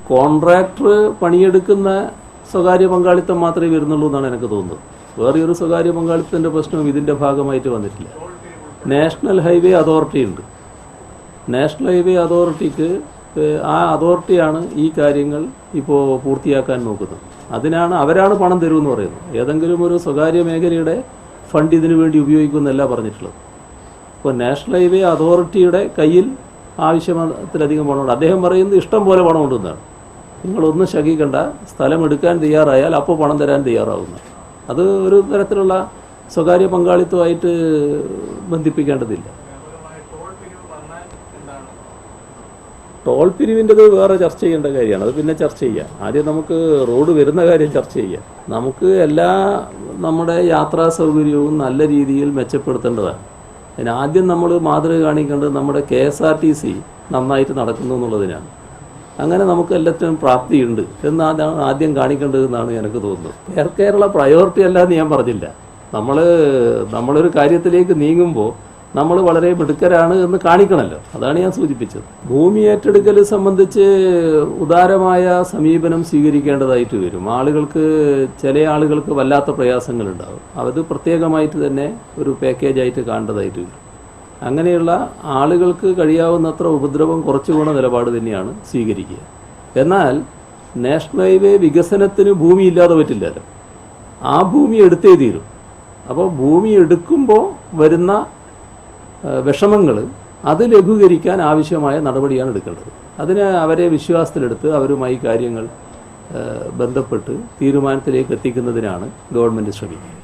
Contractor പണിയെടുക്കുന്ന സ്വകാര്യ പങ്കാളിത്തം മാത്രമേ വരുന്നുള്ളൂ എന്നാണ് എനിക്ക് തോന്നുന്നത്. വേറെയൊരു സ്വകാര്യ പങ്കാളിത്തത്തിൻ്റെ പ്രശ്നവും ഇതിൻ്റെ ഭാഗമായിട്ട് വന്നിട്ടില്ല. നാഷണൽ ഹൈവേ അതോറിറ്റി ഉണ്ട്. നാഷണൽ ഹൈവേ അതോറിറ്റിക്ക് ആ അതോറിറ്റിയാണ് ഈ കാര്യങ്ങൾ ഇപ്പോൾ പൂർത്തിയാക്കാൻ നോക്കുന്നത്. അവരാണ് പണം തരുമെന്ന് പറയുന്നത്. ഏതെങ്കിലും ഒരു സ്വകാര്യ മേഖലയുടെ ഫണ്ട് ഇതിനു വേണ്ടി ഉപയോഗിക്കുമെന്നല്ല പറഞ്ഞിട്ടുള്ളത്. ഇപ്പോൾ നാഷണൽ ഹൈവേ അതോറിറ്റിയുടെ കയ്യിൽ ആവശ്യത്തിലധികം പണമുണ്ട്. അദ്ദേഹം പറയുന്നത് ഇഷ്ടം പോലെ പണമുണ്ടെന്നാണ്. നിങ്ങളൊന്നും ശകിക്കണ്ട, സ്ഥലം എടുക്കാൻ തയ്യാറായാൽ അപ്പോൾ പണം തരാൻ തയ്യാറാവുന്ന. അത് ഒരു തരത്തിലുള്ള സ്വകാര്യ പങ്കാളിത്തമായിട്ട് ബന്ധിപ്പിക്കേണ്ടതില്ല. ടോൾ പിരിവിൻ്റെത് വേറെ ചർച്ച ചെയ്യേണ്ട കാര്യമാണ്. അത് പിന്നെ ചർച്ച ചെയ്യാം. ആദ്യം നമുക്ക് റോഡ് വരുന്ന കാര്യം ചർച്ച ചെയ്യാം. നമുക്ക് നമ്മുടെ യാത്രാ സൗകര്യവും നല്ല രീതിയിൽ മെച്ചപ്പെടുത്തേണ്ടതാണ്. ആദ്യം നമ്മൾ മാതൃക കാണിക്കേണ്ടത് നമ്മുടെ KSRTC നന്നായിട്ട് നടക്കുന്നു എന്നുള്ളതിനാണ്. അങ്ങനെ നമുക്ക് എല്ലാത്തിനും പ്രാപ്തിയുണ്ട് എന്നാണ് ആദ്യം കാണിക്കേണ്ടതെന്നാണ് എനിക്ക് തോന്നുന്നത്. എയർ കേരള പ്രയോറിറ്റി അല്ലാന്ന് ഞാൻ പറഞ്ഞില്ല. നമ്മളൊരു കാര്യത്തിലേക്ക് നീങ്ങുമ്പോൾ നമ്മൾ വളരെ മിടുക്കരാണ് എന്ന് കാണിക്കണമല്ലോ. അതാണ് ഞാൻ സൂചിപ്പിച്ചത്. ഭൂമി ഏറ്റെടുക്കൽ സംബന്ധിച്ച് ഉദാരമായ സമീപനം സ്വീകരിക്കേണ്ടതായിട്ട് വരും. ചില ആളുകൾക്ക് വല്ലാത്ത പ്രയാസങ്ങളുണ്ടാകും. അത് പ്രത്യേകമായിട്ട് തന്നെ ഒരു പാക്കേജായിട്ട് കാണേണ്ടതായിട്ട് വരും. അങ്ങനെയുള്ള ആളുകൾക്ക് കഴിയാവുന്നത്ര ഉപദ്രവം കുറച്ചുകൂടെ നിലപാട് തന്നെയാണ് സ്വീകരിക്കുക. എന്നാൽ നാഷണൽ ഹൈവേ വികസനത്തിന് ഭൂമി ഇല്ലാതെ പറ്റില്ലല്ലോ. ആ ഭൂമി എടുത്തേ തീരും. അപ്പോൾ ഭൂമി എടുക്കുമ്പോൾ വരുന്ന വിഷമങ്ങൾ അത് ലഘൂകരിക്കാൻ ആവശ്യമായ നടപടിയാണ് എടുക്കേണ്ടത്. അവരെ വിശ്വാസത്തിലെടുത്ത് അവരുമായി കാര്യങ്ങൾ ബന്ധപ്പെട്ട് തീരുമാനത്തിലേക്ക് എത്തിക്കുന്നതിനാണ് ഗവൺമെൻറ് ശ്രമിക്കുന്നത്.